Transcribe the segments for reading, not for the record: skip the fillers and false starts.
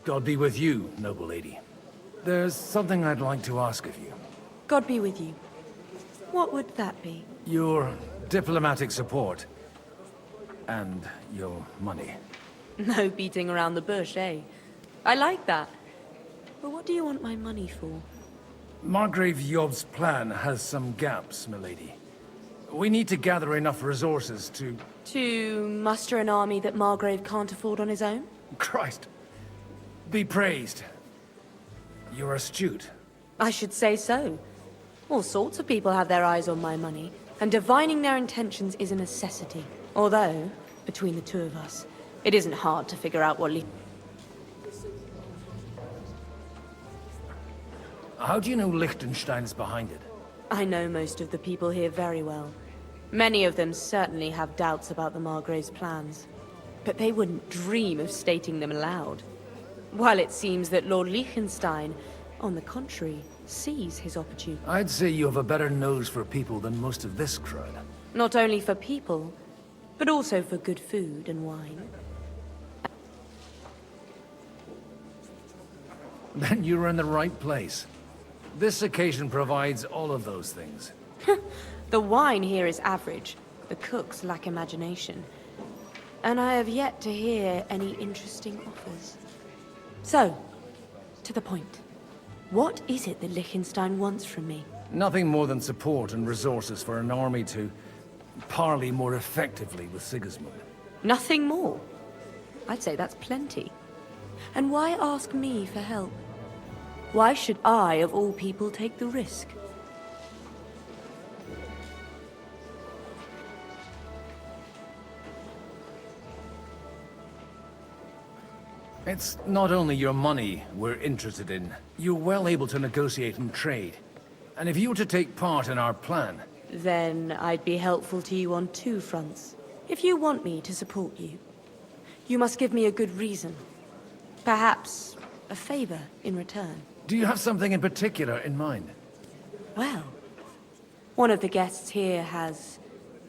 God be with you, noble lady. There's something I'd like to ask of you. God be with you. What would that be? Your diplomatic support. And your money. No beating around the bush, eh? I like that. But what do you want my money for? Margrave Yob's plan has some gaps, milady. We need to gather enough resources to... To muster an army that Margrave can't afford on his own? Christ! Be praised. You're astute. I should say so. All sorts of people have their eyes on my money, and divining their intentions is a necessity. Although, between the two of us, it isn't hard to figure out what How do you know Liechtenstein's behind it? I know most of the people here very well. Many of them certainly have doubts about the Margrave's plans. But they wouldn't dream of stating them aloud. While it seems that Lord Liechtenstein, on the contrary, sees his opportunity. I'd say you have a better nose for people than most of this crowd. Not only for people, but also for good food and wine. Then you're in the right place. This occasion provides all of those things. The wine here is average. The cooks lack imagination. And I have yet to hear any interesting offers. So, to the point. What is it that Liechtenstein wants from me? Nothing more than support and resources for an army to parley more effectively with Sigismund. Nothing more? I'd say that's plenty. And why ask me for help? Why should I, of all people, take the risk? It's not only your money we're interested in. You're well able to negotiate and trade. And if you were to take part in our plan... Then I'd be helpful to you on two fronts. If you want me to support you, you must give me a good reason. Perhaps a favor in return. Do you have something in particular in mind? Well, one of the guests here has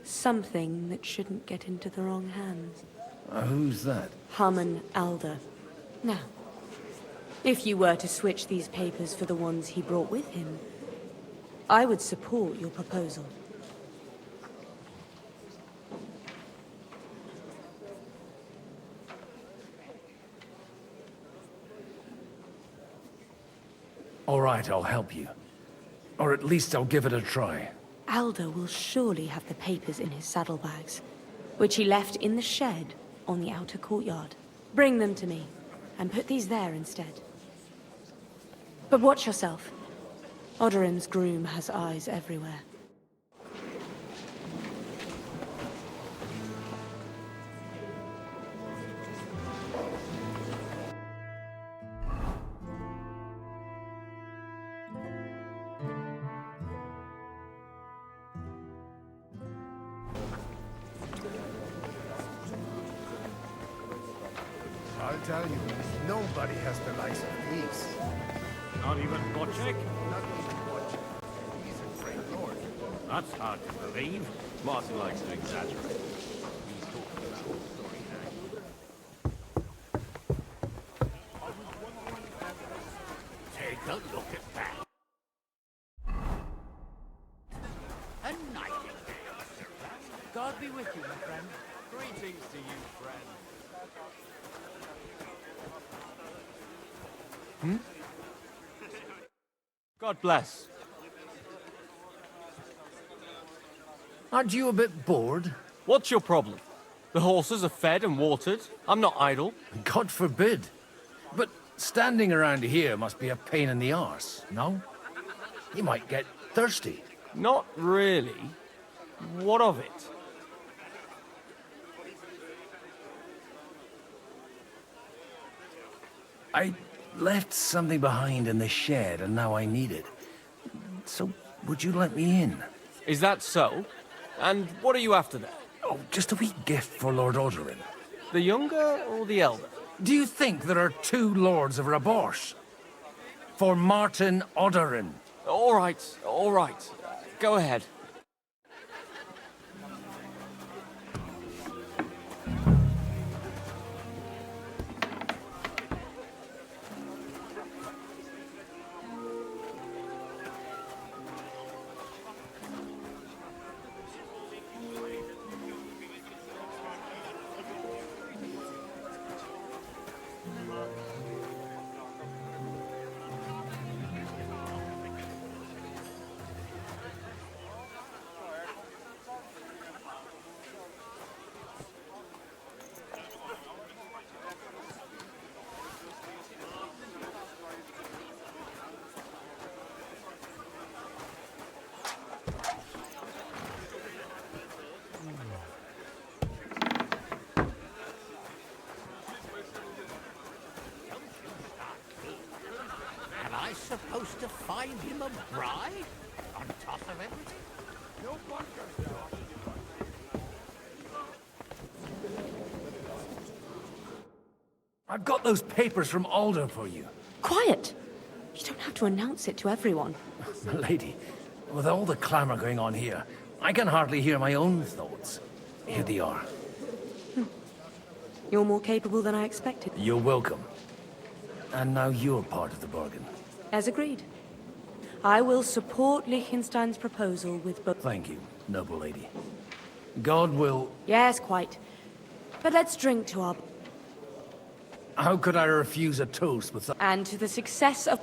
something that shouldn't get into the wrong hands. Who's that? Harman Alder. Now, if you were to switch these papers for the ones he brought with him, I would support your proposal. All right, I'll help you. Or at least I'll give it a try. Alder will surely have the papers in his saddlebags, which he left in the shed on the outer courtyard. Bring them to me, and put these there instead. But watch yourself. Odorin's groom has eyes everywhere. I'll tell you, nobody has the likes of these. Not even Bocek? Not even Butch. He's a great lord. That's hard to believe. Martin likes to exaggerate. He's talking about story now. Take a look at that. A nightingale. God be with you, my friend. Greetings to you, friend. God bless. Aren't you a bit bored? What's your problem? The horses are fed and watered. I'm not idle. God forbid. But standing around here must be a pain in the arse, no? You might get thirsty. Not really. What of it? I left something behind in the shed and now I need it. So, would you let me in? Is that so? And what are you after there? Oh, just a wee gift for Lord Odorin. The younger or the elder? Do you think there are two lords of Rabosh? For Martin Odorin. All right, all right. Go ahead. supposed to find him a bride? On top of everything? No bunkers now. I've got those papers from Alder for you. Quiet! You don't have to announce it to everyone. Lady, with all the clamor going on here, I can hardly hear my own thoughts. Here they are. You're more capable than I expected. You're welcome. And now you're part of the bargain. As agreed. I will support Liechtenstein's proposal with both... Thank you, noble lady. God will... Yes, quite. But let's drink to our... How could I refuse a toast with... And to the success of...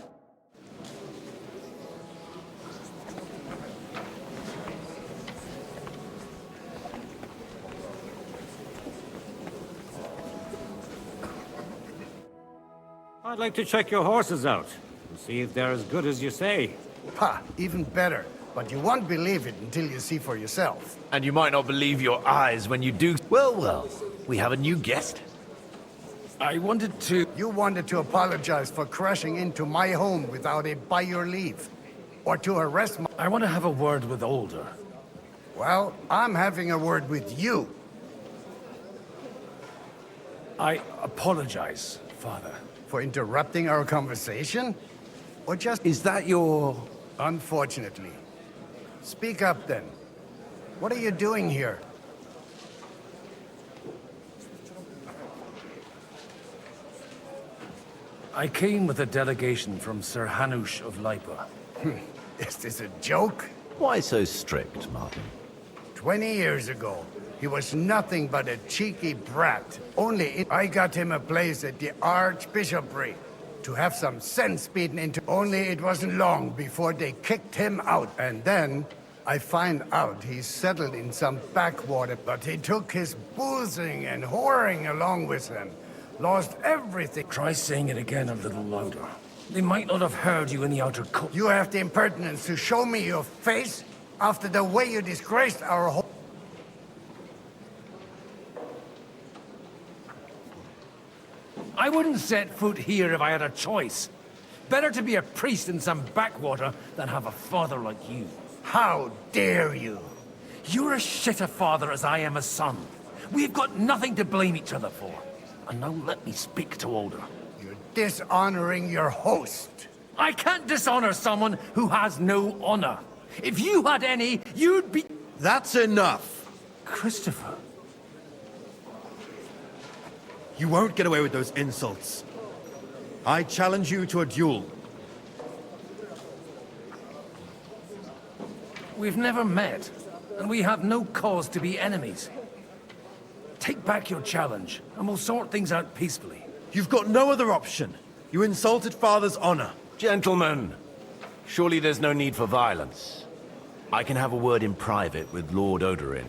I'd like to check your horses out and see if they're as good as you say. Ha, even better. But you won't believe it until you see for yourself. And you might not believe your eyes when you do. Well, well, we have a new guest. I wanted to... You wanted to apologize for crashing into my home without it by your leave. Or to arrest my... I want to have a word with Alder. Well, I'm having a word with you. I apologize, Father. For interrupting our conversation? Or just... Is that your... Unfortunately. Speak up then. What are you doing here? I came with a delegation from Sir Hanush of Lipa. Is this a joke? Why so strict, Martin? 20 years ago, he was nothing but a cheeky brat. I got him a place at the Archbishopric to have some sense beaten into. Only it wasn't long before they kicked him out. And then I find out he's settled in some backwater, but he took his boozing and whoring along with him. Lost everything. Try saying it again a little louder. They might not have heard you in the outer court. You have the impertinence to show me your face after the way you disgraced our whole... I wouldn't set foot here if I had a choice. Better to be a priest in some backwater than have a father like you. How dare you? You're as shit a father as I am a son. We've got nothing to blame each other for. And now let me speak to Alder. You're dishonoring your host. I can't dishonor someone who has no honor. If you had any, you'd be... That's enough! Christopher. You won't get away with those insults. I challenge you to a duel. We've never met, and we have no cause to be enemies. Take back your challenge, and we'll sort things out peacefully. You've got no other option. You insulted Father's honor. Gentlemen, surely there's no need for violence. I can have a word in private with Lord Oberyn,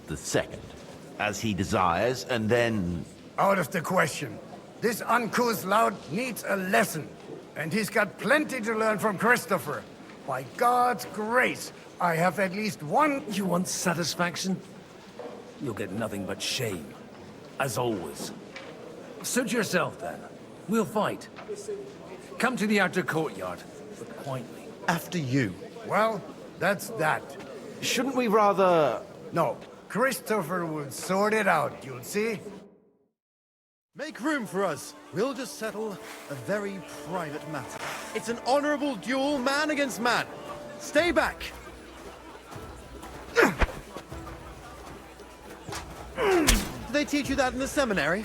the second, as he desires, and then... Out of the question. This uncouth lout needs a lesson. And he's got plenty to learn from Christopher. By God's grace, I have at least one... You want satisfaction? You'll get nothing but shame. As always. Suit yourself, then. We'll fight. Come to the outer courtyard, but quietly. After you. Well, that's that. Shouldn't we rather... No, Christopher will sort it out, you'll see. Make room for us. We'll just settle a very private matter. It's an honorable duel, man against man. Stay back! Did they teach you that in the seminary?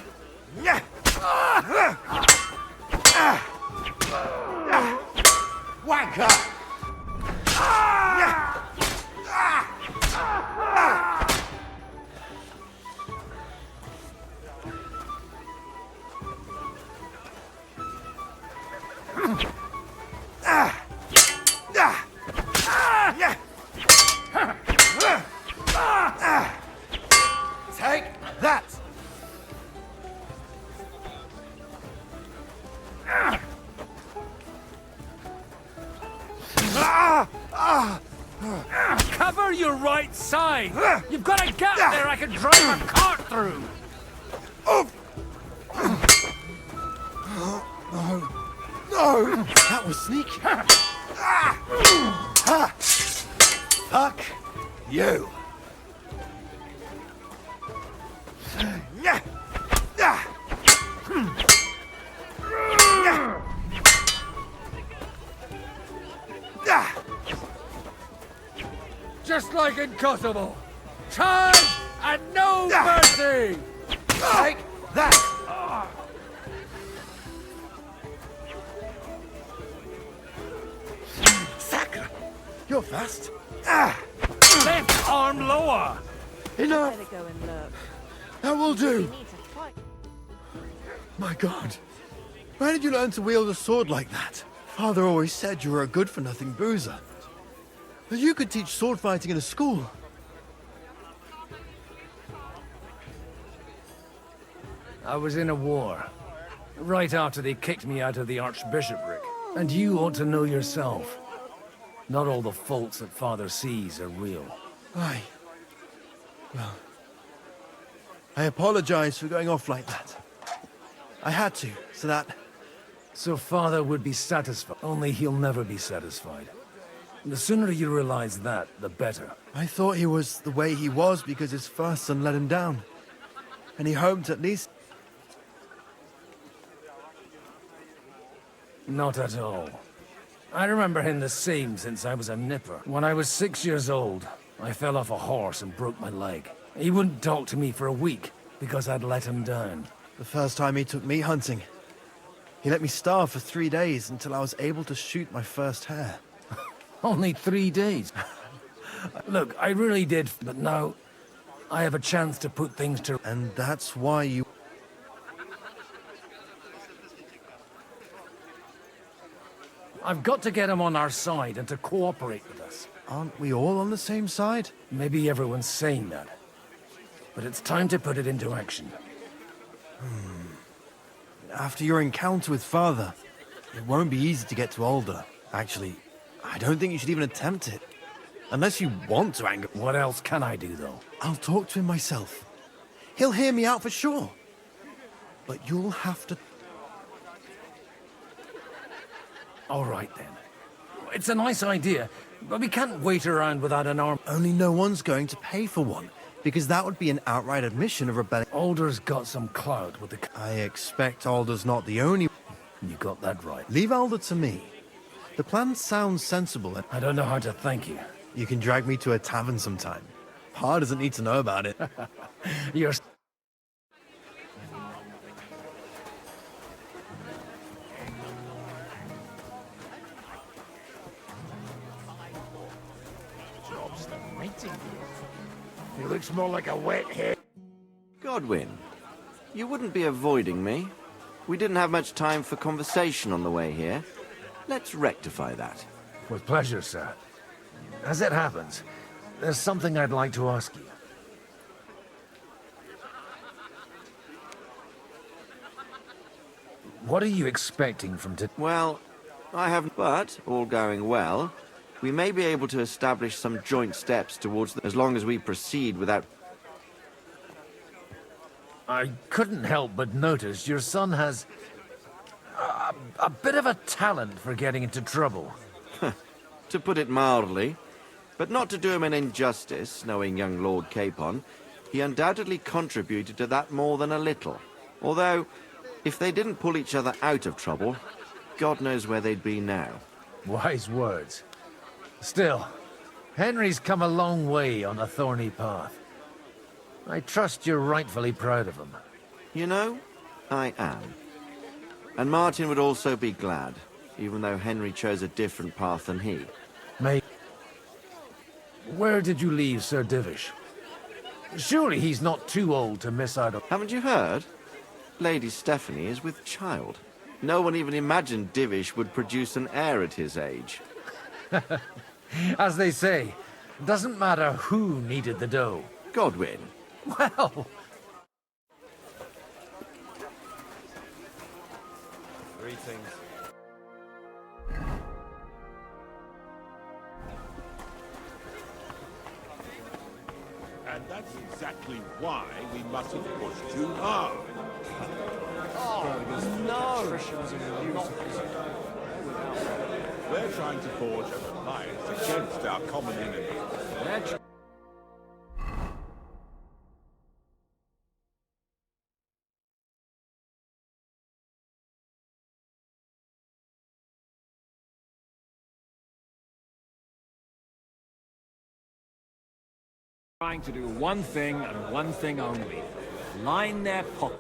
Wanker! Take that! Cover your right side! You've got a gap there I can drive a cart through! No! No! That was sneaky. Fuck you. Just like in Kosovo. Charge and no mercy! Take that! Massacre! You're fast. Left arm lower! Enough! Better go and look. That will We do. need to fight. My God. Where did you learn to wield a sword like that? Father always said you were a good-for-nothing boozer. But you could teach sword fighting in a school. I was in a war. Right after they kicked me out of the archbishopric. And you ought to know yourself. Not all the faults that Father sees are real. Aye. Well, I apologize for going off like that. I had to, so that... So Father would be satisfied. Only he'll never be satisfied. The sooner you realize that, the better. I thought he was the way he was because his first son let him down. And he hoped at least... Not at all. I remember him the same since I was a nipper. When I was 6 years old, I fell off a horse and broke my leg. He wouldn't talk to me for a week because I'd let him down. The first time he took me hunting, he let me starve for 3 days until I was able to shoot my first hare. Only 3 days. Look, I really did, but now I have a chance to put things to... And that's why you... I've got to get him on our side and to cooperate with us. Aren't we all on the same side? Maybe everyone's saying that. But it's time to put it into action. After your encounter with Father, it won't be easy to get to Alder. Actually, I don't think you should even attempt it. Unless you want to anger... What else can I do, though? I'll talk to him myself. He'll hear me out for sure. But you'll have to... All right, then. It's a nice idea, but we can't wait around without an arm. Only no one's going to pay for one, because that would be an outright admission of rebellion. Alder's got some clout with the... I expect Alder's not the only... You got that right. Leave Alder to me. The plan sounds sensible, and I don't know how to thank you. you can drag me to a tavern sometime. Pa doesn't need to know about it. You're... He looks more like a wet head. Godwin, you wouldn't be avoiding me. We didn't have much time for conversation on the way here. Let's rectify that. With pleasure, sir. As it happens, there's something I'd like to ask you. What are you expecting from today? Well, I haven't, but all going well, we may be able to establish some joint steps towards as long as we proceed without... I couldn't help but notice your son has a bit of a talent for getting into trouble. To put it mildly, but not to do him an injustice, knowing young Lord Capon, he undoubtedly contributed to that more than a little. Although, if they didn't pull each other out of trouble, God knows where they'd be now. Wise words. Still, Henry's come a long way on a thorny path. I trust you're rightfully proud of him. You know, I am. And Martin would also be glad, even though Henry chose a different path than he. May... Where did you leave Sir Divish? Surely he's not too old to miss out on... Haven't you heard? Lady Stephanie is with child. No one even imagined Divish would produce an heir at his age. As they say, doesn't matter who needed the dough. Godwin. Well... Greetings. And that's exactly why we mustn't push too hard. No! We're trying to forge an alliance against our common enemy. Trying to do one thing and one thing only. Line their pocket.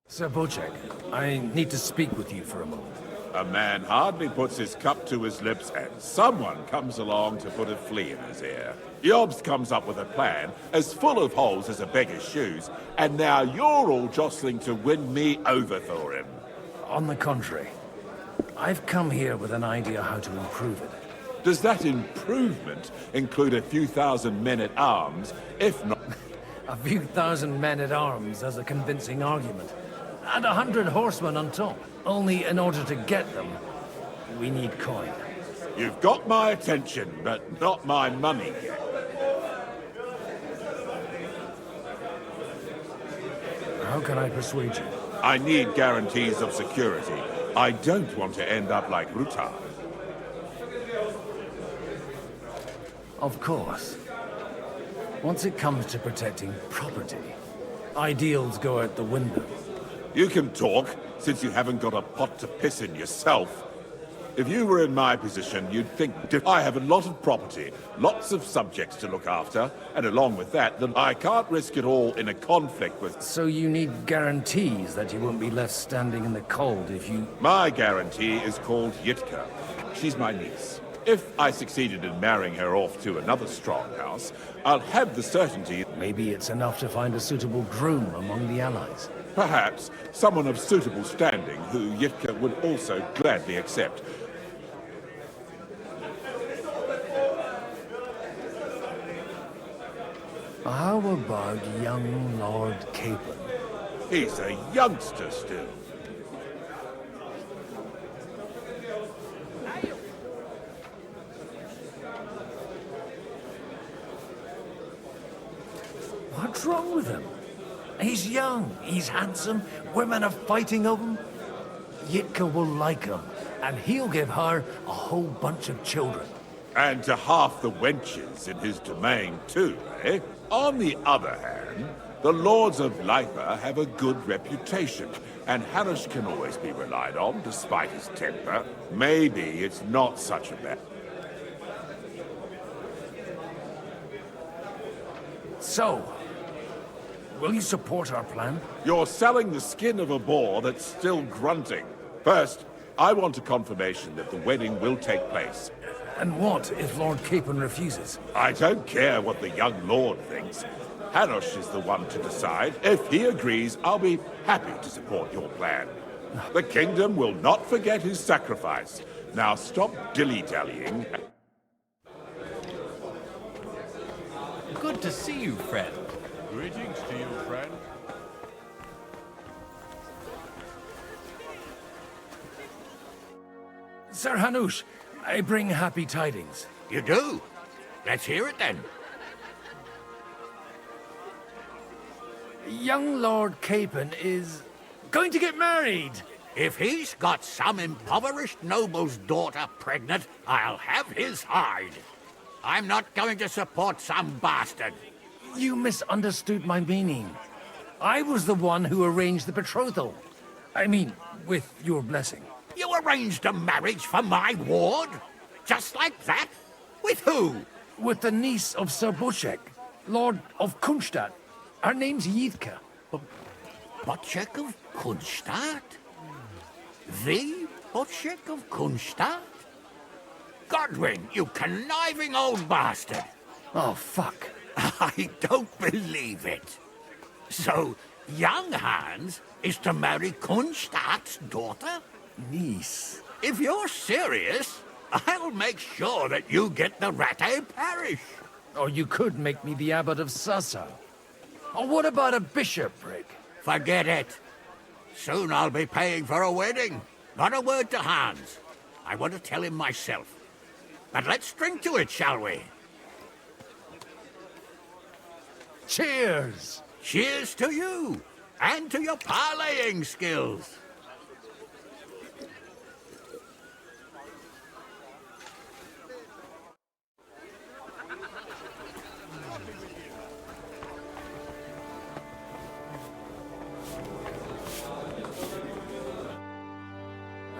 Sir Bocek, I need to speak with you for a moment. A man hardly puts his cup to his lips and someone comes along to put a flea in his ear. Yobst comes up with a plan as full of holes as a beggar's shoes, and now you're all jostling to win me over for him. On the contrary, I've come here with an idea how to improve it. Does that improvement include a few thousand men-at-arms, if not... A few thousand men-at-arms as a convincing argument. And 100 horsemen on top. Only in order to get them, we need coin. You've got my attention, but not my money yet. How can I persuade you? I need guarantees of security. I don't want to end up like Rutar. Of course. Once it comes to protecting property, ideals go out the window. You can talk, since you haven't got a pot to piss in yourself. If you were in my position, you'd think I have a lot of property, lots of subjects to look after, and along with that, then I can't risk it all in a conflict with... So you need guarantees that you won't be left standing in the cold if you... My guarantee is called Yitka. She's my niece. If I succeeded in marrying her off to another strong house, I'll have the certainty... Maybe it's enough to find a suitable groom among the allies. Perhaps someone of suitable standing who Yitka would also gladly accept. How about young Lord Capon? He's a youngster still. What's wrong with him? He's young, he's handsome, women are fighting over him. Yitka will like him, and he'll give her a whole bunch of children. And to half the wenches in his domain too, eh? On the other hand, the Lords of Lipa have a good reputation, and Hanush can always be relied on, despite his temper. Maybe it's not such a bad... So, will you support our plan? You're selling the skin of a boar that's still grunting. First, I want a confirmation that the wedding will take place. And what if Lord Capon refuses? I don't care what the young lord thinks. Hanush is the one to decide. If he agrees, I'll be happy to support your plan. The kingdom will not forget his sacrifice. Now stop dilly-dallying. Good to see you, friend. Greetings to you, friend. Sir Hanush, I bring happy tidings. You do? Let's hear it then. Young Lord Capon is going to get married. If he's got some impoverished noble's daughter pregnant, I'll have his hide. I'm not going to support some bastard. You misunderstood my meaning. I was the one who arranged the betrothal. I mean, with your blessing. You arranged a marriage for my ward? Just like that? With who? With the niece of Sir Bocek, Lord of Kunstadt. Her name's Yitka. Bocek of Kunstadt? The Bocek of Kunstadt? Godwin, you conniving old bastard! Oh, fuck. I don't believe it. So, young Hans is to marry Kunstadt's daughter? Niece. If you're serious, I'll make sure that you get the Rattay parish. Or you could make me the abbot of Sassa. Or what about a bishopric? Forget it. Soon I'll be paying for a wedding. Not a word to Hans. I want to tell him myself. But let's drink to it, shall we? Cheers! Cheers to you, and to your parleying skills.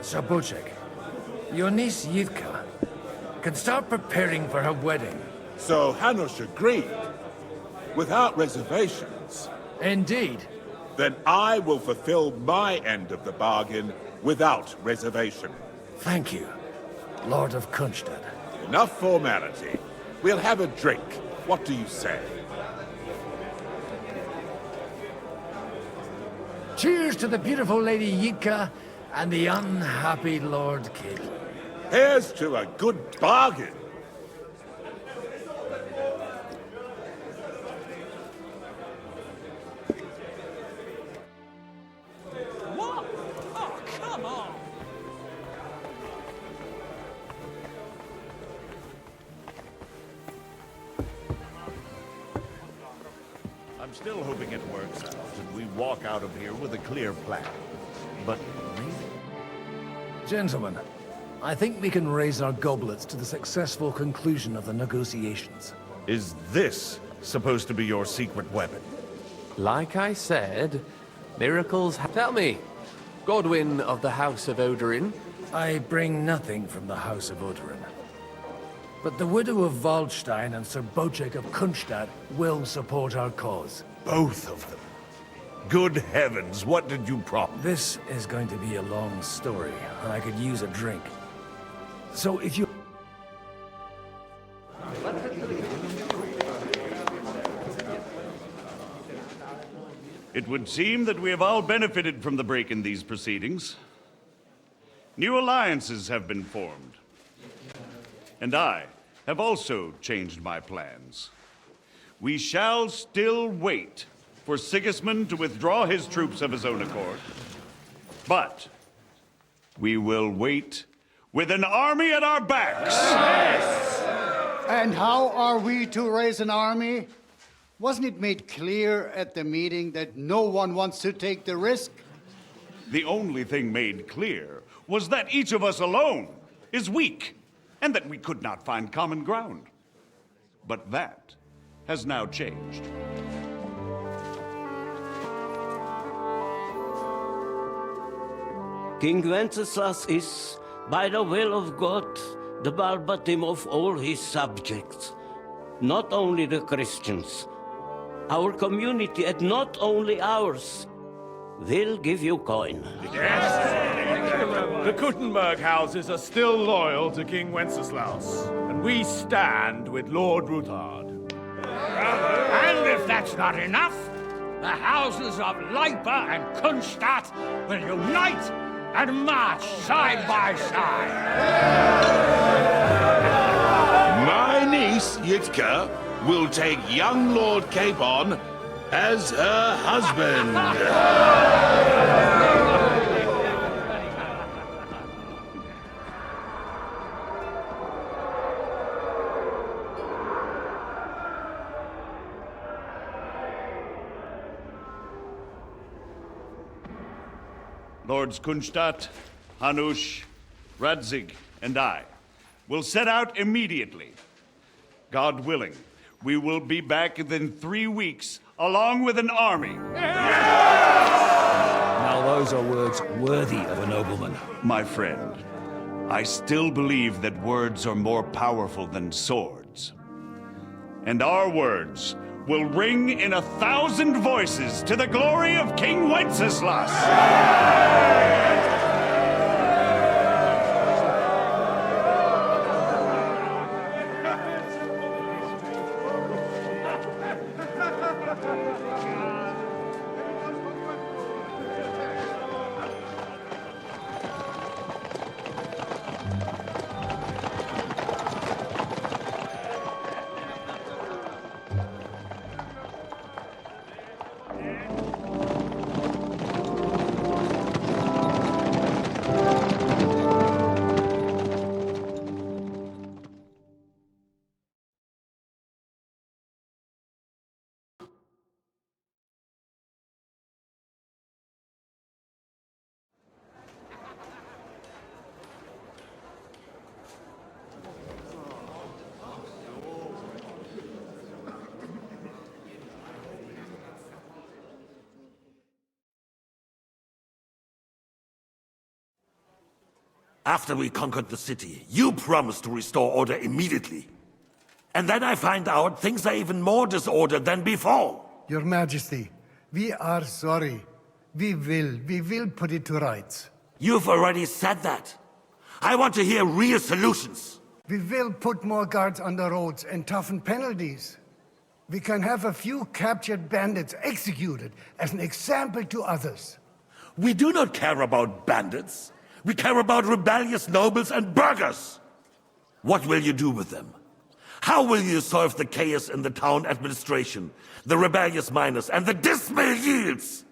Sabocek, your niece Yitka can start preparing for her wedding. So Hanush agreed, without reservations. Indeed. Then I will fulfill my end of the bargain without reservation. Thank you, Lord of Kunstad. Enough formality. We'll have a drink. What do you say? Cheers to the beautiful Lady Yitka and the unhappy Lord Caitlin. Here's to a good bargain. What? Oh, come on! I'm still hoping it works out and we walk out of here with a clear plan. But really? Gentlemen, I think we can raise our goblets to the successful conclusion of the negotiations. Is this supposed to be your secret weapon? Like I said, miracles Tell me, Godwin of the House of Odorin. I bring nothing from the House of Odorin. But the widow of Waldstein and Sir Bocek of Kunstad will support our cause. Both of them. Good heavens, what did you promise? This is going to be a long story, and I could use a drink. So if you... It would seem that we have all benefited from the break in these proceedings. New alliances have been formed. And I have also changed my plans. We shall still wait for Sigismund to withdraw his troops of his own accord. But we will wait with an army at our backs. Yes! And how are we to raise an army? Wasn't it made clear at the meeting that no one wants to take the risk? The only thing made clear was that each of us alone is weak, and that we could not find common ground. But that has now changed. King Wenceslas is, by the will of God, the Balbatim of all his subjects. Not only the Christians, our community, and not only ours, will give you coin. Yes! The Kuttenberg houses are still loyal to King Wenceslaus, and we stand with Lord Ruthard. And if that's not enough, the houses of Leipa and Kunstadt will unite and march side by side. My niece, Yitka, will take young Lord Capon as her husband. Lords Kunstadt, Hanush, Radzig, and I will set out immediately. God willing, we will be back within 3 weeks, along with an army. Now those are words worthy of a nobleman. My friend, I still believe that words are more powerful than swords. And our words will ring in 1,000 voices to the glory of King Wenceslas! After we conquered the city, you promised to restore order immediately. And then I find out things are even more disordered than before. Your Majesty, we are sorry. We will put it to rights. You've already said that. I want to hear real solutions. We will put more guards on the roads and toughen penalties. We can have a few captured bandits executed as an example to others. We do not care about bandits. We care about rebellious nobles and burghers. What will you do with them? How will you solve the chaos in the town administration, the rebellious miners, and the dismal yields?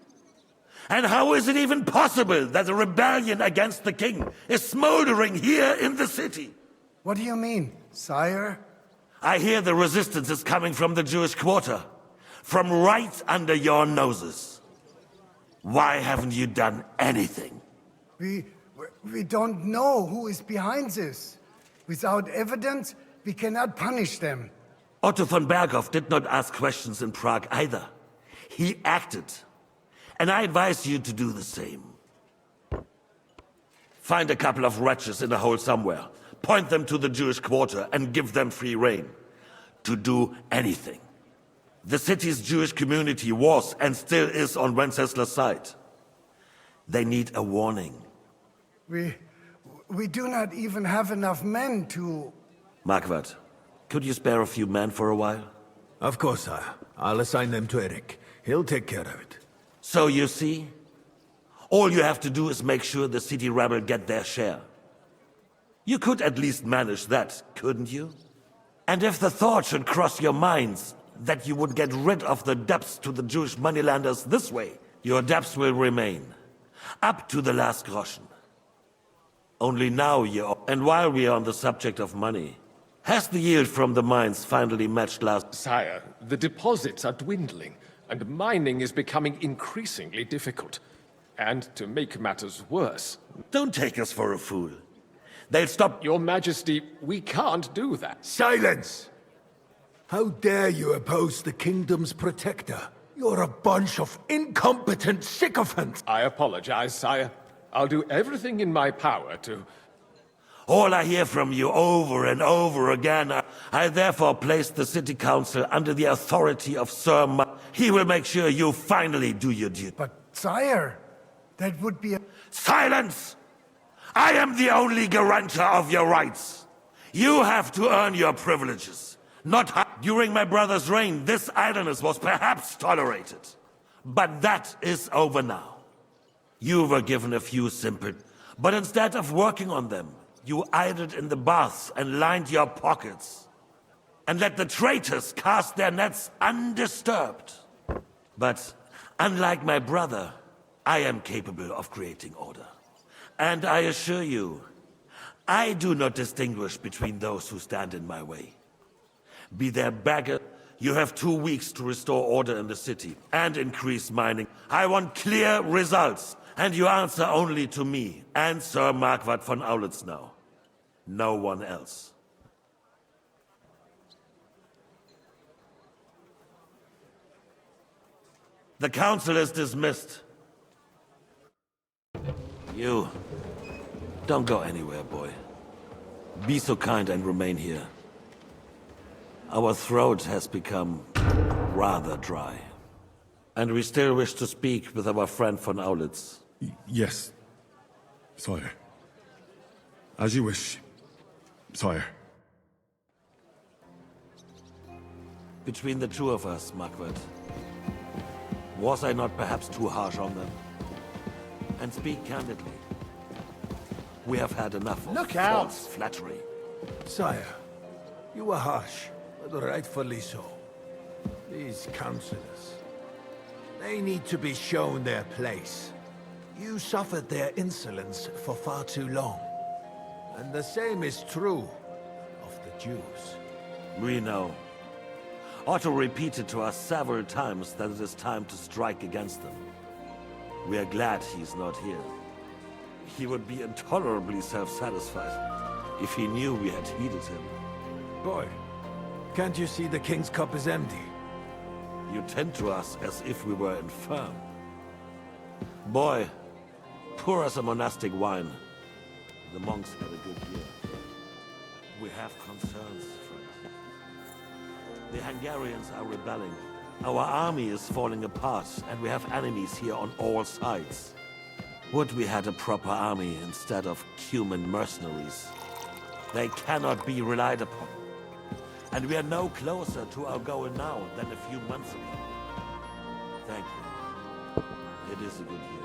And how is it even possible that a rebellion against the king is smoldering here in the city? What do you mean, sire? I hear the resistance is coming from the Jewish quarter, from right under your noses. Why haven't you done anything? We don't know who is behind this. Without evidence, we cannot punish them. Otto von Berghoff did not ask questions in Prague either. He acted. And I advise you to do the same. Find a couple of wretches in a hole somewhere, point them to the Jewish quarter, and give them free rein to do anything. The city's Jewish community was and still is on Wencesla's side. They need a warning. We do not even have enough men to... Marquardt, could you spare a few men for a while? Of course, sire. I'll assign them to Eric. He'll take care of it. So you see, all you have to do is make sure the city rebel get their share. You could at least manage that, couldn't you? And if the thought should cross your minds that you would get rid of the debts to the Jewish moneylenders this way, your debts will remain, up to the last groschen. Only now and while we are on the subject of money, has the yield from the mines finally matched last... Sire, the deposits are dwindling, and mining is becoming increasingly difficult. And to make matters worse... Don't take us for a fool. They'll stop... Your Majesty, we can't do that. Silence! How dare you oppose the kingdom's protector? You're a bunch of incompetent sycophants! I apologize, sire. I'll do everything in my power to... All I hear from you over and over again, I therefore place the city council under the authority of Sir He will make sure you finally do your duty. But, sire, that would be a... Silence! I am the only guarantor of your rights. You have to earn your privileges. Not during my brother's reign, this idleness was perhaps tolerated. But that is over now. You were given a few simple... But instead of working on them, you idled in the baths and lined your pockets. And let the traitors cast their nets undisturbed. But unlike my brother, I am capable of creating order. And I assure you, I do not distinguish between those who stand in my way. Be they beggar, you have 2 weeks to restore order in the city and increase mining. I want clear results, and you answer only to me and Sir Marquardt von Aulitz now. No one else. The council is dismissed. You, don't go anywhere, boy. Be so kind and remain here. Our throat has become rather dry. And we still wish to speak with our friend von Aulitz. Yes, sire. As you wish, sire. Between the two of us, Marquardt, was I not perhaps too harsh on them? And speak candidly. We have had enough of false flattery. Sire, you were harsh, but rightfully so. These councillors, they need to be shown their place. You suffered their insolence for far too long. And the same is true of the Jews. We know. Otto repeated to us several times that it is time to strike against them. We are glad he's not here. He would be intolerably self-satisfied if he knew we had heeded him. Boy, can't you see the king's cup is empty? You tend to us as if we were infirm. Boy, pour us a monastic wine. the monks had a good year. We have concerns, friend. The Hungarians are rebelling. Our army is falling apart, and we have enemies here on all sides. Would we had a proper army instead of human mercenaries. They cannot be relied upon. And we are no closer to our goal now than a few months ago. Thank you. It is a good year.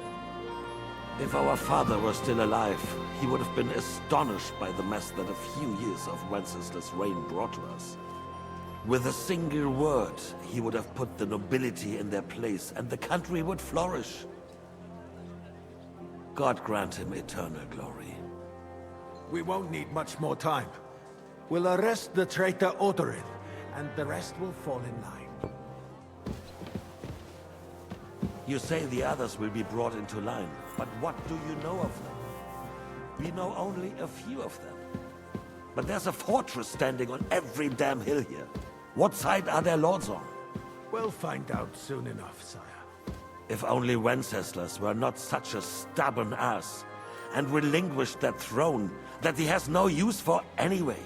If our father were still alive, he would have been astonished by the mess that a few years of Wenceslas' reign brought to us. With a single word, he would have put the nobility in their place, and the country would flourish. God grant him eternal glory. We won't need much more time. We'll arrest the traitor Odorin, and the rest will fall in line. You say the others will be brought into line, but what do you know of them? We know only a few of them. But there's a fortress standing on every damn hill here. What side are their lords on? We'll find out soon enough, sire. If only Wenceslas were not such a stubborn ass, and relinquished that throne that he has no use for anyway.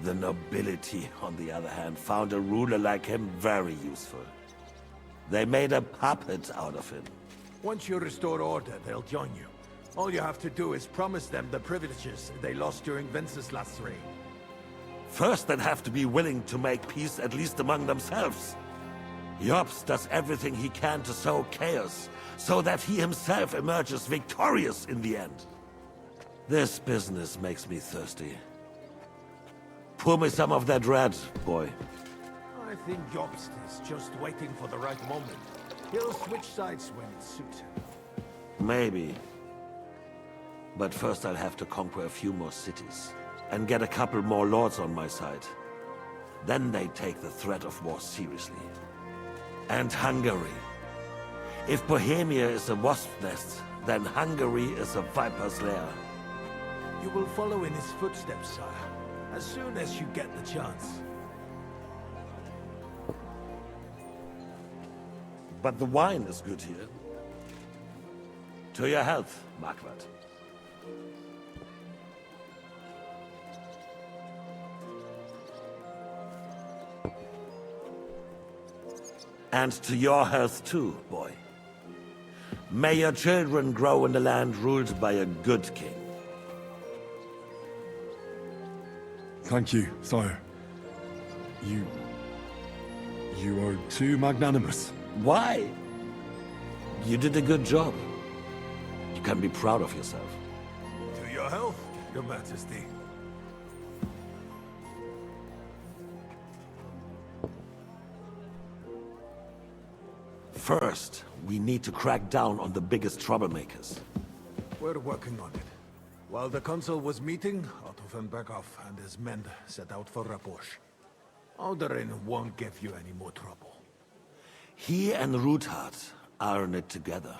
The nobility, on the other hand, found a ruler like him very useful. They made a puppet out of him. Once you restore order, they'll join you. All you have to do is promise them the privileges they lost during Wenceslas' reign. First, they'd have to be willing to make peace at least among themselves. Jobst does everything he can to sow chaos, so that he himself emerges victorious in the end. This business makes me thirsty. Pour me some of that red, boy. I think Jobst is just waiting for the right moment. He'll switch sides when it suits him. Maybe. But first I'll have to conquer a few more cities, and get a couple more lords on my side. Then they take the threat of war seriously. And Hungary. If Bohemia is a wasp's nest, then Hungary is a viper's lair. You will follow in his footsteps, sire, as soon as you get the chance. But the wine is good here. To your health, Marquardt. And to your health too, boy. May your children grow in a land ruled by a good king. Thank you, sire. You are too magnanimous. Why? You did a good job. You can be proud of yourself. To your health, your majesty. First, we need to crack down on the biggest troublemakers. We're working on it. While the consul was meeting, Otto von Berghoff and his men set out for Raposh. Odorin won't give you any more trouble. He and Ruthard are in it together.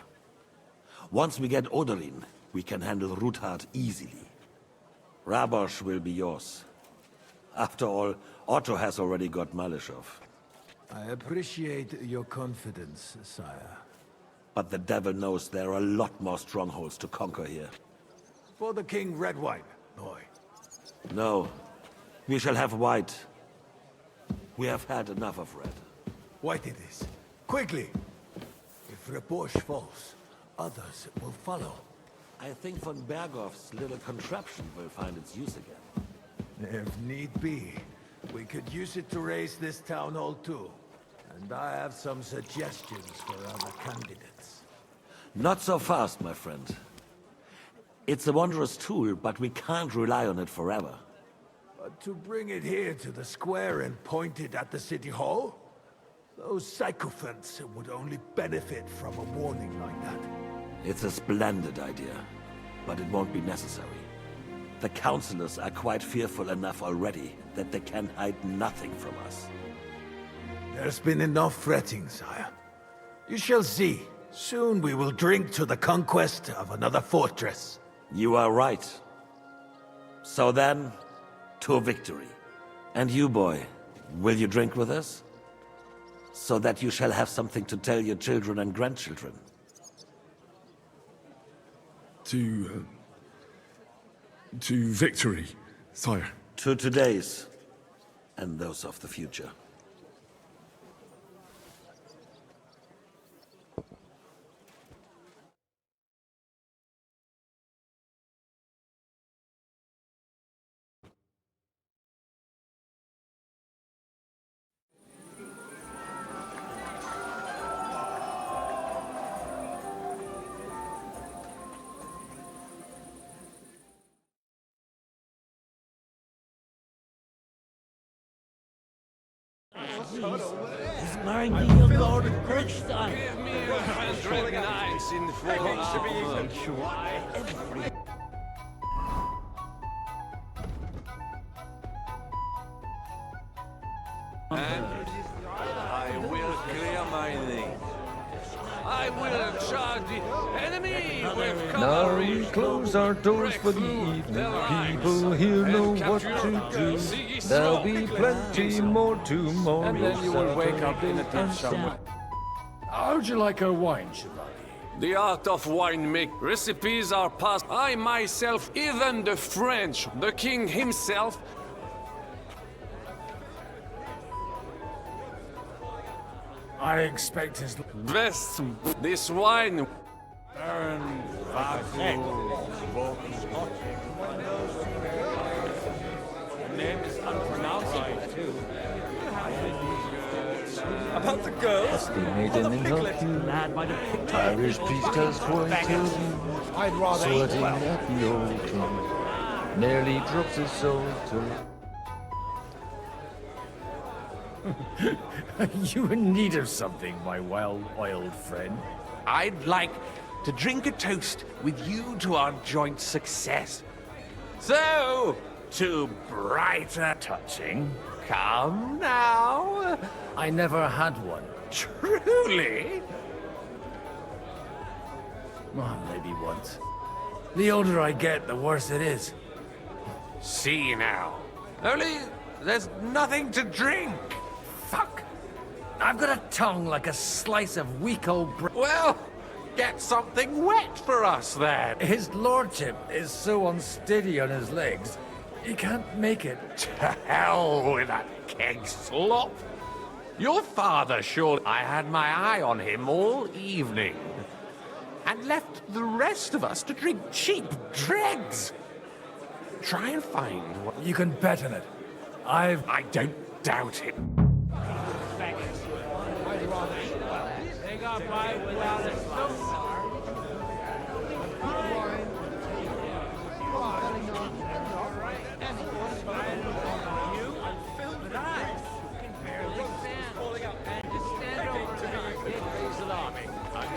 Once we get Odorin, we can handle Ruthard easily. Rabosh will be yours. After all, Otto has already got Malishov. I appreciate your confidence, sire. But the devil knows there are a lot more strongholds to conquer here. For the king, red wine, boy. No. We shall have white. We have had enough of red. White it is. Quickly! If Raposh falls, others will follow. I think von Berghoff's little contraption will find its use again. If need be, we could use it to raise this town hall too. And I have some suggestions for other candidates. Not so fast, my friend. It's a wondrous tool, but we can't rely on it forever. But to bring it here to the square and point it at the city hall? Those sycophants would only benefit from a warning like that. It's a splendid idea, but it won't be necessary. The councillors are quite fearful enough already that they can hide nothing from us. There's been enough fretting, sire. You shall see. Soon we will drink to the conquest of another fortress. You are right. So then, to victory. And you, boy, will you drink with us? So that you shall have something to tell your children and grandchildren. To victory, sire. To today's, and those of the future. He's marrying the young Lord of Kirkstein. Give me 100 knights in 4 hours. And I will clear my name. I will charge the enemy with Now cavalry. we close our doors for the evening. People here know what to do. There'll be plenty more tomorrow. And then you will wake up in a ditch somewhere. How'd you like our wine, Chevalier? The art of winemaking. Recipes are passed. I myself, even the French, the king himself. I expect his Best this wine. Name is unpronounceable, too. About the girls? The maiden in her queue. Irish priest has pointed you. I'd rather Sweating at the altar. Nearly drops his soul to... You in need of something, my well-oiled friend? I'd like to drink a toast with you to our joint success. So, to brighter Touching? come now. I never had one. Truly? Well, maybe once. The older I get, the worse it is. See now. Only there's nothing to drink. Fuck! I've got a tongue like a slice of weak old bread. Well, get something wet for us then. His lordship is so unsteady on his legs, he can't make it. To hell with that keg slop. Your father sure I had my eye on him all evening. And left the rest of us to drink cheap dregs. Try and find what... You can bet on it. I don't doubt it. They got by without a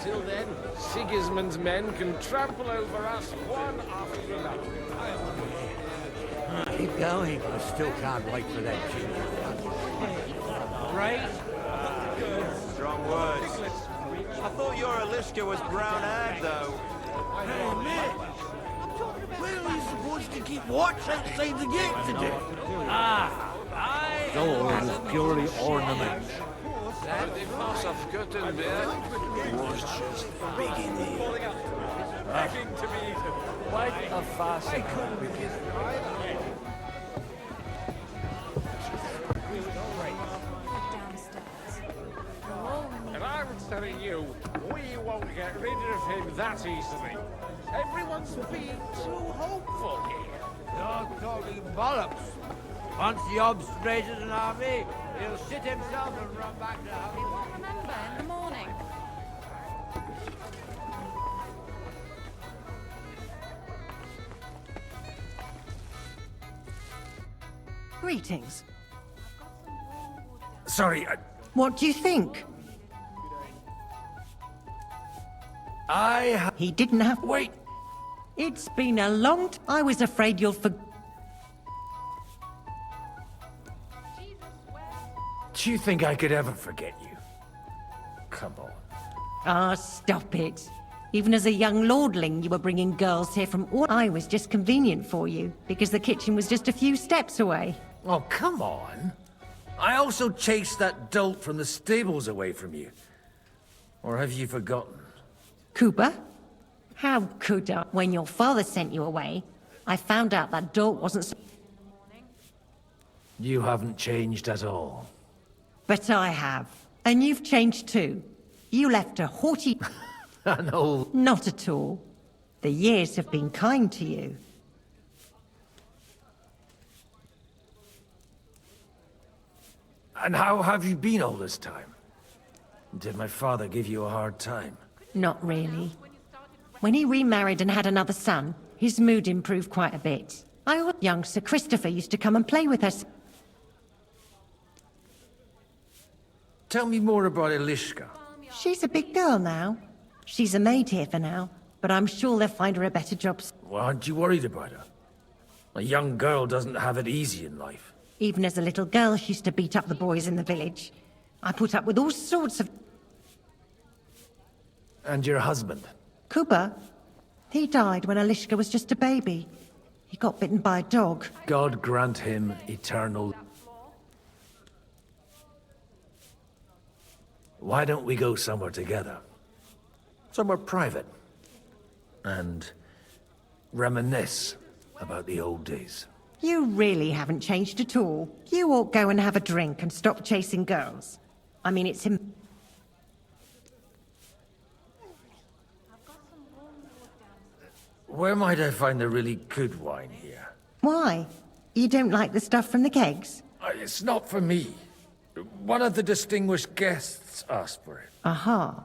Until then, Sigismund's men can trample over us one after another. Keep going. I still can't wait for that shit. Right? Strong words. I thought your Aliska was brown-eyed, though. Hey, man! Where are we supposed to keep watch? That seems to get today. Gold is purely ornament. That the force of Gutenberg Was just big in here. Begging to be eaten. Quite a farce. And I'm telling you, we won't get rid of him that easily. Everyone's being too hopeful here. You're talking bollocks. Once the Obs raises an army, he'll shit himself and run back to hell. He won't remember in the morning. Greetings. Sorry, What do you think? He didn't have... Wait! It's been a long time. I was afraid you'll forget. Do you think I could ever forget you? Come on. Ah, stop it. Even as a young lordling, you were bringing girls here from all... I was just convenient for you, because the kitchen was just a few steps away. Oh, come on. I also chased that dolt from the stables away from you. Or have you forgotten? Cooper? How could I? When your father sent you away, I found out that door wasn't... You haven't changed at all. But I have. And you've changed too. You left a haughty... No. Not at all. The years have been kind to you. And how have you been all this time? Did my father give you a hard time? Not really. When he remarried and had another son, his mood improved quite a bit. Young Sir Christopher used to come and play with us. Tell me more about Elishka. She's a big girl now. She's a maid here for now, but I'm sure they'll find her a better job. Well, aren't you worried about her? A young girl doesn't have it easy in life. Even as a little girl, she used to beat up the boys in the village. I put up with all sorts of... And your husband? Kuba? He died when Elishka was just a baby. He got bitten by a dog. God grant him eternal... Why don't we go somewhere together? Somewhere private. And reminisce about the old days. You really haven't changed at all. You ought go and have a drink and stop chasing girls. I mean, it's him. Where might I find the really good wine here? Why? You don't like the stuff from the kegs? It's not for me. One of the distinguished guests asked for it. Aha.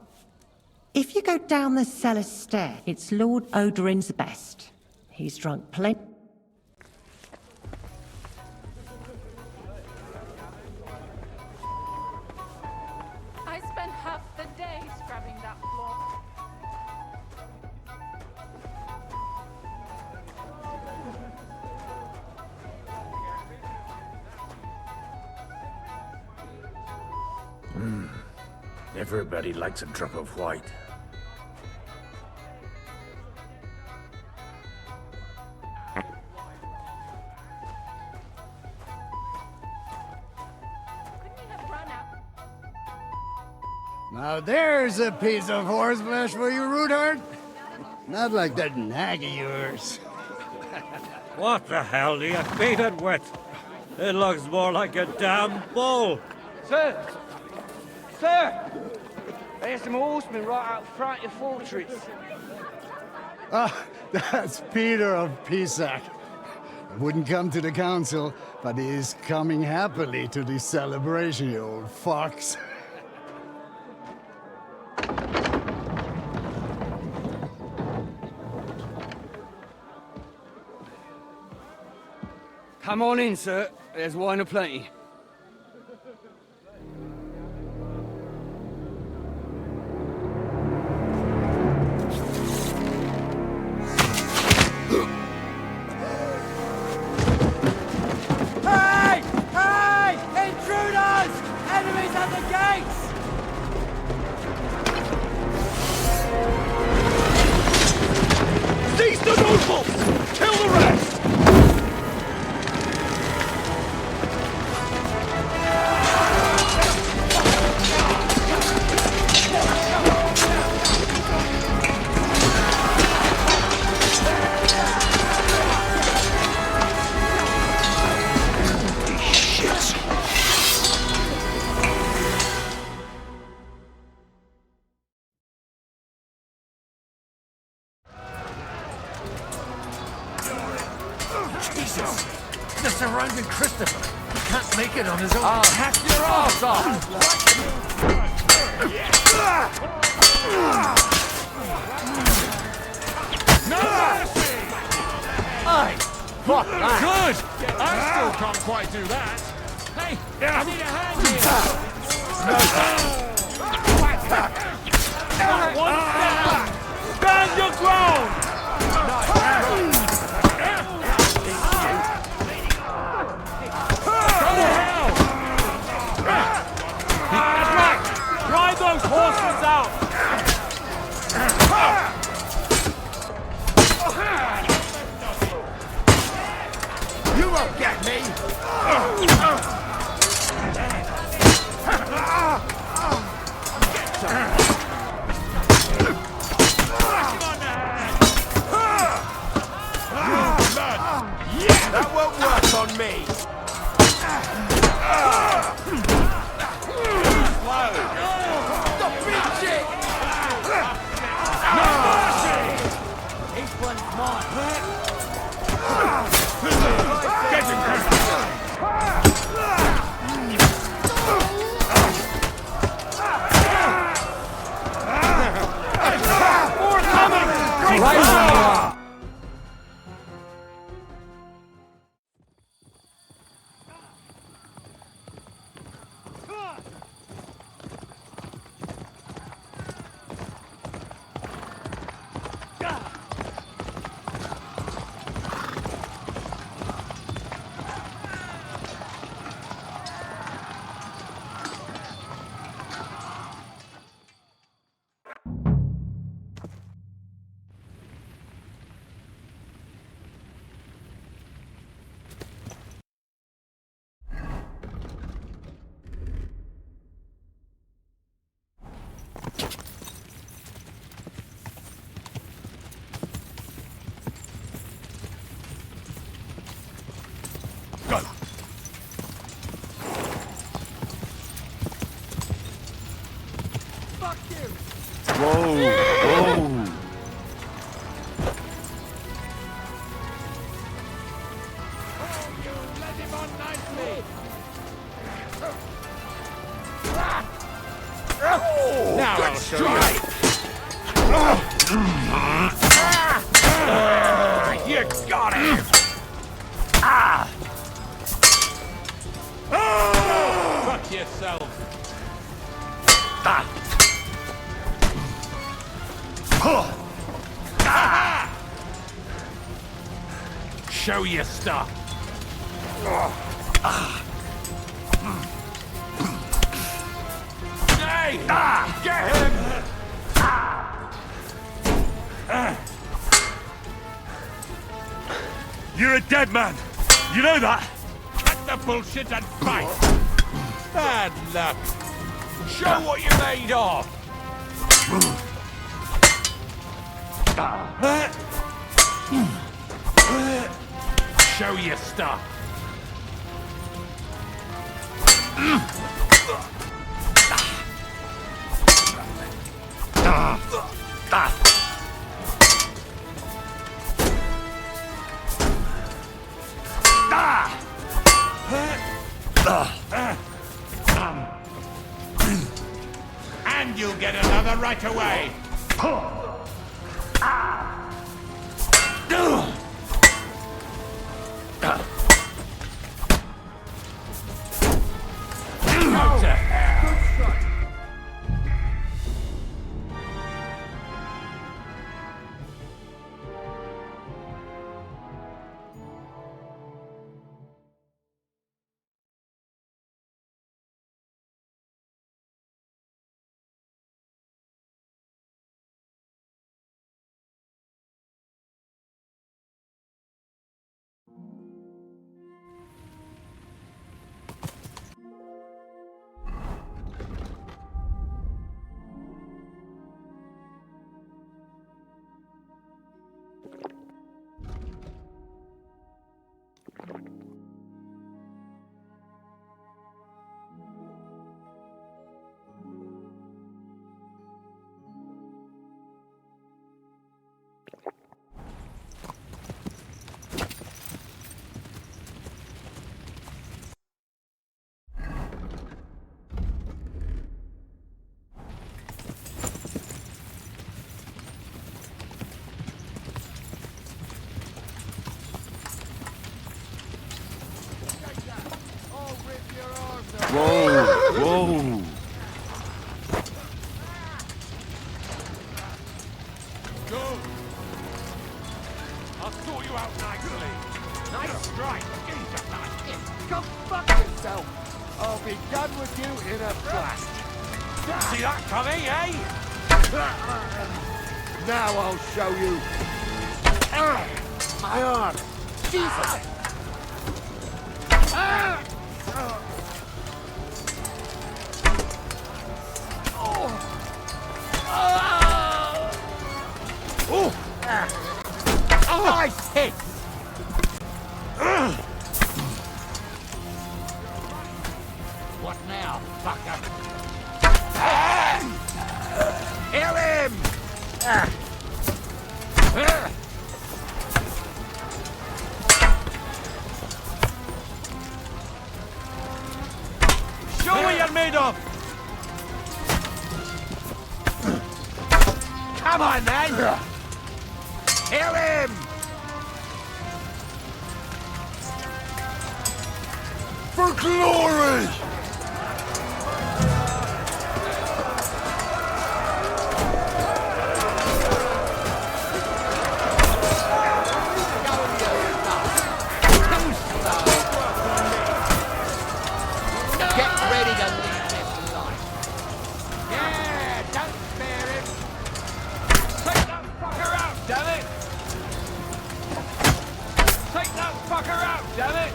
If you go down the cellar stair, it's Lord Odorin's best. He's drunk plenty. I spent half the day scrubbing that floor. Everybody likes a drop of white. Now there's a piece of horseflesh for you, Rudart. Not like that nag of yours. What the hell do you feed it with? It looks more like a damn bull. Sir! Sir! There's some horsemen right out front of the fortress. Ah, that's Peter of Pisac. Wouldn't come to the council, but he is coming happily to the celebration, you old fox. Come on in, sir. There's wine aplenty. Hey! Hey! Intruders! Enemies at the gates! Seize the nobles! Kill the rest! Jesus! They're surrounding Christopher. He can't make it on his own. I'll hack your ass off! No mercy! Aye! Fuck that! Good! I still can't quite do that. Hey, I need a hand here. One step! Stand your ground! Drive those horses out! You won't get me! Get him, more coming! Now I'll show you. You got it! Fuck yourself! Show your stuff! Hey! Get him! You're a dead man. You know that? Cut the bullshit and fight! Bad luck! Show what you're made of! Show your stuff! And you'll get another right away! Go to hell! Whoa! Go! I'll sort you out nicely. Nice strike. Go fuck yourself. I'll be done with you in a flash. See that coming, eh? Now I'll show you. My arm. Jesus. Nice hit! What now, fucker? Kill him! of! Come on, then! Kill him! For glory! Get ready to leave this life. Yeah, don't spare him. Take that fucker out, damn it! Take that fucker out, damn it!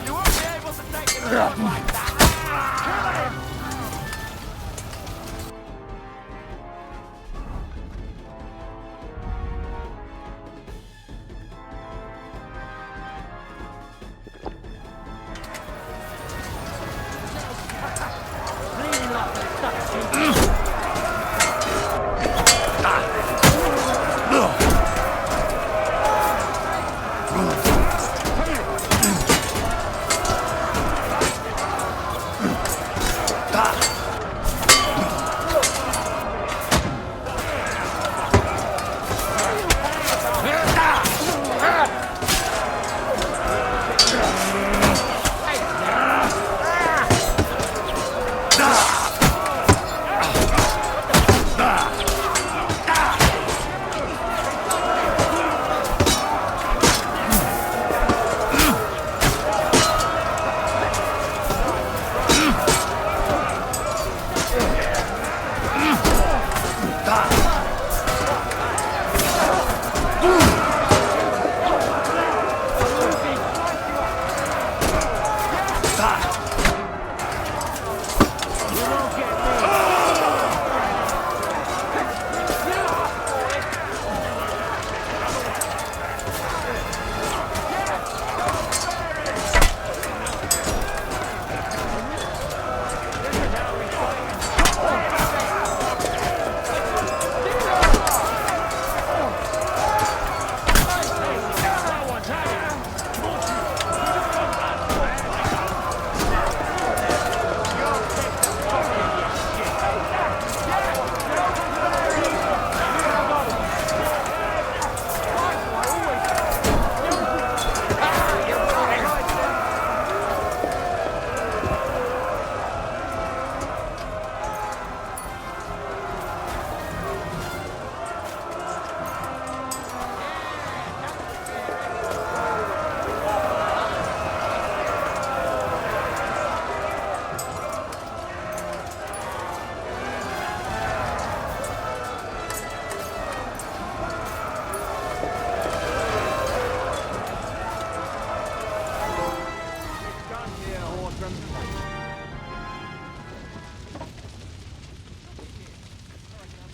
You won't be able to take him out like that. Kill him!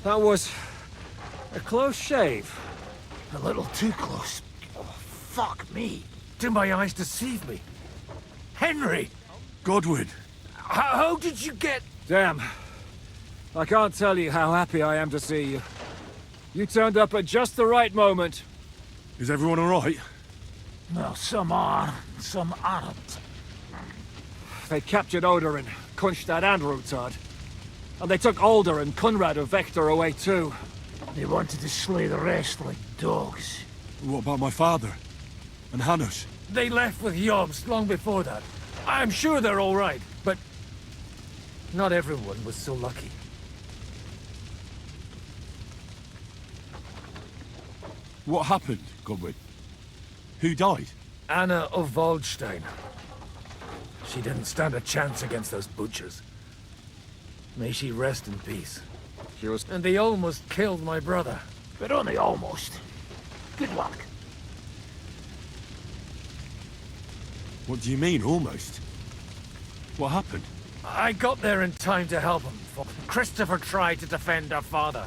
That was a close shave. A little too close. Oh, fuck me. Did my eyes deceive me? Henry! Godwin! How did you get... Damn. I can't tell you how happy I am to see you. You turned up at just the right moment. Is everyone alright? No, some are, some aren't. They captured Odorin, Kunstad and Rutard. And they took Alder and Kunrad of Vector away too. They wanted to slay the rest like dogs. What about my father? And Hanush? They left with Yobs long before that. I'm sure they're all right, but... not everyone was so lucky. What happened, Godwin? Who died? Anna of Waldstein. She didn't stand a chance against those butchers. May she rest in peace. She was... And they almost killed my brother. But only almost. Good luck. What do you mean, almost? What happened? I got there in time to help him. Christopher tried to defend our father,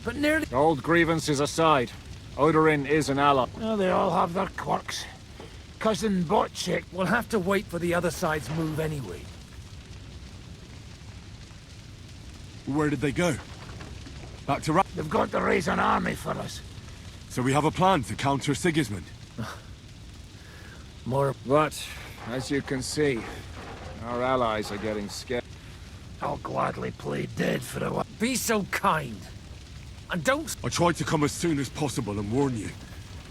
but nearly... Old grievances aside, Odorin is an ally. Oh, they all have their quirks. Cousin Botchik will have to wait for the other side's move anyway. Where did they go? Back to They've got to raise an army for us. So we have a plan to counter Sigismund. But, as you can see, our allies are getting scared. I'll gladly play dead for a while. Be so kind. And don't... I tried to come as soon as possible and warn you,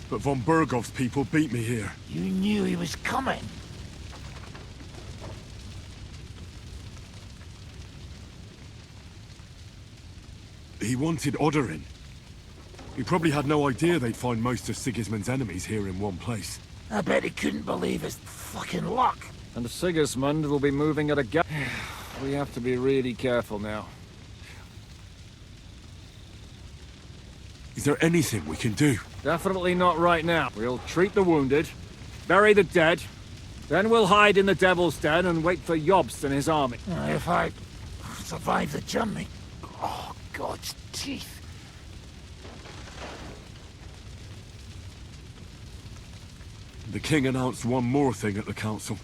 but von Bergov's people beat me here. You knew he was coming. He wanted Odorin. He probably had no idea they'd find most of Sigismund's enemies here in one place. I bet he couldn't believe his fucking luck. And Sigismund will be moving at a gap. We have to be really careful now. Is there anything we can do? Definitely not right now. We'll treat the wounded, bury the dead, then we'll hide in the Devil's Den and wait for Jobst and his army. If I survive the journey... Oh, God's teeth. The king announced one more thing at the council.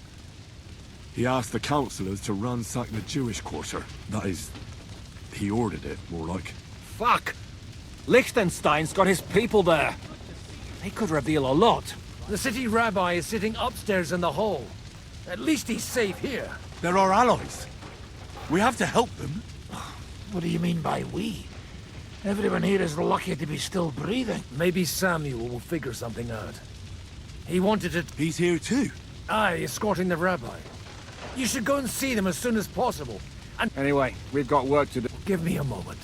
He asked the councillors to ransack the Jewish quarter. That is, he ordered it, more like. Fuck! Liechtenstein's got his people there. They could reveal a lot. The city rabbi is sitting upstairs in the hall. At least he's safe here. They're our allies. We have to help them. What do you mean by we? Everyone here is lucky to be still breathing. Maybe Samuel will figure something out. He wanted it... He's here too? Aye, escorting the rabbi. You should go and see them as soon as possible. And... Anyway, we've got work to do. Give me a moment.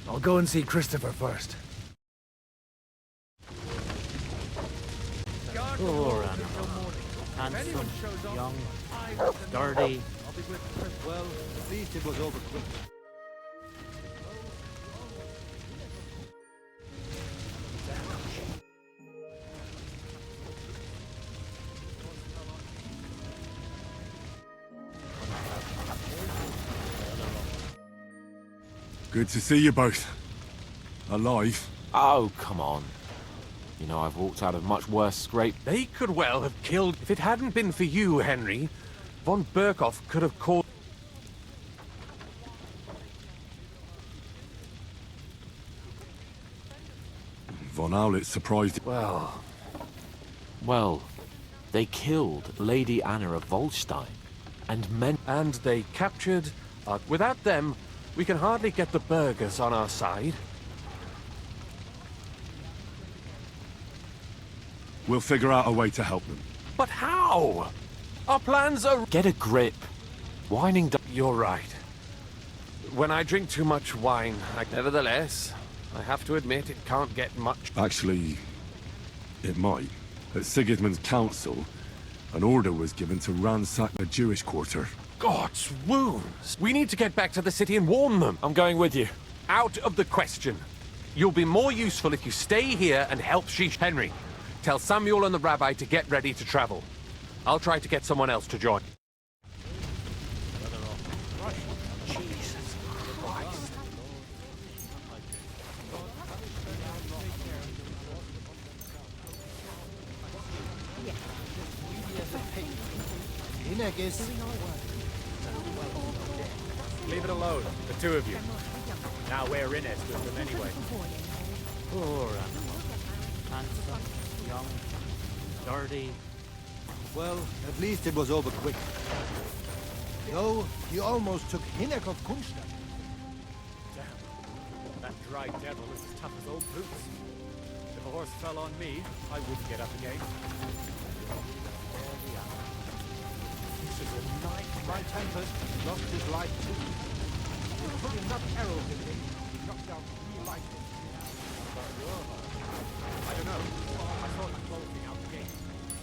I'll go and see Christopher first. Poor animal. Handsome, young, dirty. Well, at least it was over quick. Good to see you both. Alive. Oh, come on. You know, I've walked out of much worse scrape. They could well have killed... If it hadn't been for you, Henry, von Berkhoff could have called... Von Aulitz surprised... Well, they killed Lady Anna of Volstein. And they captured... without them, we can hardly get the burghers on our side. We'll figure out a way to help them. But how? Our plans are... Get a grip. Whining... You're right. When I drink too much wine, nevertheless, I have to admit it can't get much... Actually, it might. At Sigismund's council, an order was given to ransack the Jewish quarter. God's wounds! We need to get back to the city and warn them. I'm going with you. Out of the question. You'll be more useful if you stay here and help Sheesh Henry. Tell Samuel and the rabbi to get ready to travel. I'll try to get someone else to join. Jesus Christ. Leave it alone, the two of you. Now we're in it with them anyway. Poor animal. Handsome, young, dirty. Well, at least it was over quick. Though, he almost took Hinnerk of Kunstadt. Damn. That dry devil is as tough as old boots. If a horse fell on me, I wouldn't get up again. This is a night my tempest lost his life too. He put enough arrows in him. He knocked down 3 lightning. I don't know. I saw him closing out the gate.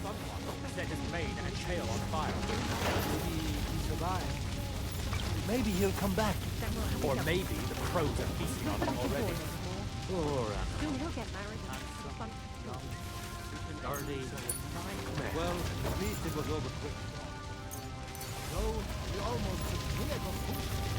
Someone set his mane and tail on fire. Maybe he survived. Maybe he'll come back. Or maybe the crows are feasting on him already. Poor animal. Soon he'll get married. Handsome, young, dirty. Well, at least it was over quick. Though, he almost took Hinnerk of Kunstadt.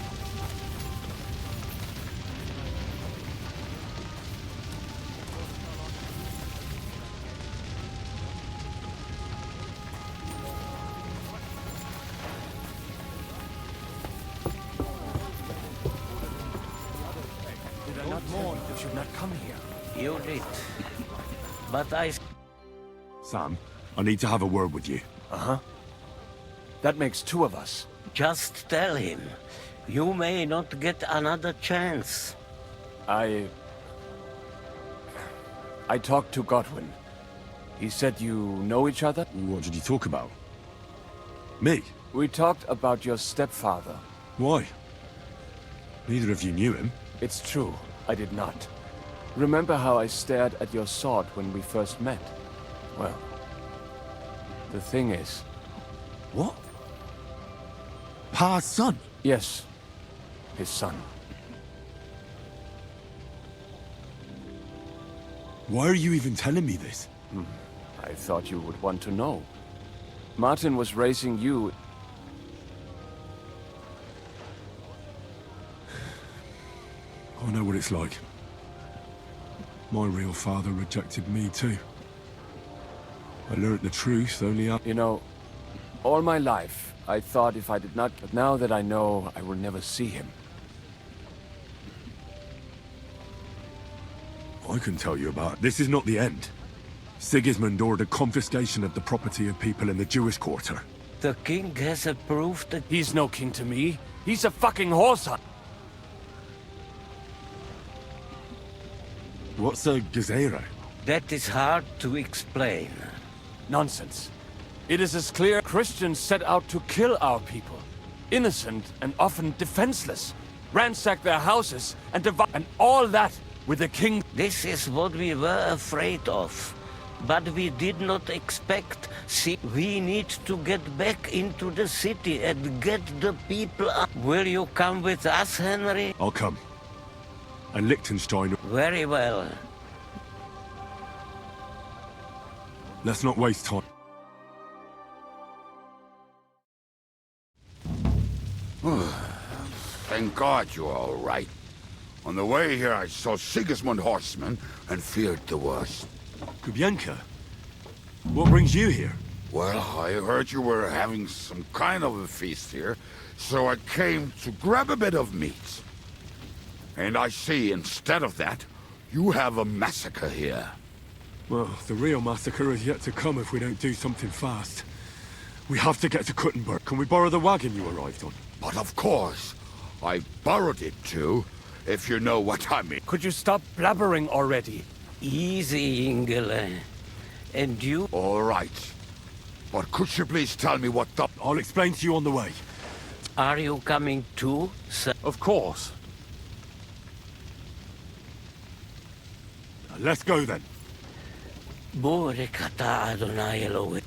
should not come here. You did. But I... Sam, I need to have a word with you. Uh-huh. That makes two of us. Just tell him. You may not get another chance. I talked to Godwin. He said you know each other? What did you talk about? Me? We talked about your stepfather. Why? Neither of you knew him. It's true, I did not. Remember how I stared at your sword when we first met? Well, the thing is... What? Pa's son? Yes, his son. Why are you even telling me this? I thought you would want to know. Martin was raising you... I know what it's like. My real father rejected me too. I learned the truth only after... You know, all my life, I thought if I did not... But now that I know, I will never see him. I can tell you about it. This is not the end. Sigismund ordered confiscation of the property of people in the Jewish quarter. The king has approved that... He's no king to me. He's a fucking horse hunter. What's a gazera? That is hard to explain. Nonsense. It is as clear Christians set out to kill our people. Innocent and often defenseless. Ransack their houses and and all that with the king. This is what we were afraid of. But we did not expect... See, we need to get back into the city and get the people up. Will you come with us, Henry? I'll come. And Liechtenstein... Very well. Let's not waste time. Thank God you're all right. On the way here, I saw Sigismund horsemen and feared the worst. Kubienka? What brings you here? Well, I heard you were having some kind of a feast here, so I came to grab a bit of meat. And I see, instead of that, you have a massacre here. Well, the real massacre is yet to come if we don't do something fast. We have to get to Kuttenberg. Can we borrow the wagon you arrived on? But of course. I borrowed it too, if you know what I mean. Could you stop blabbering already? Easy, Ingele. And you? All right. But could you please tell me what the... I'll explain to you on the way. Are you coming too, sir? Of course. Let's go then. Bore kata Adonai Elohim.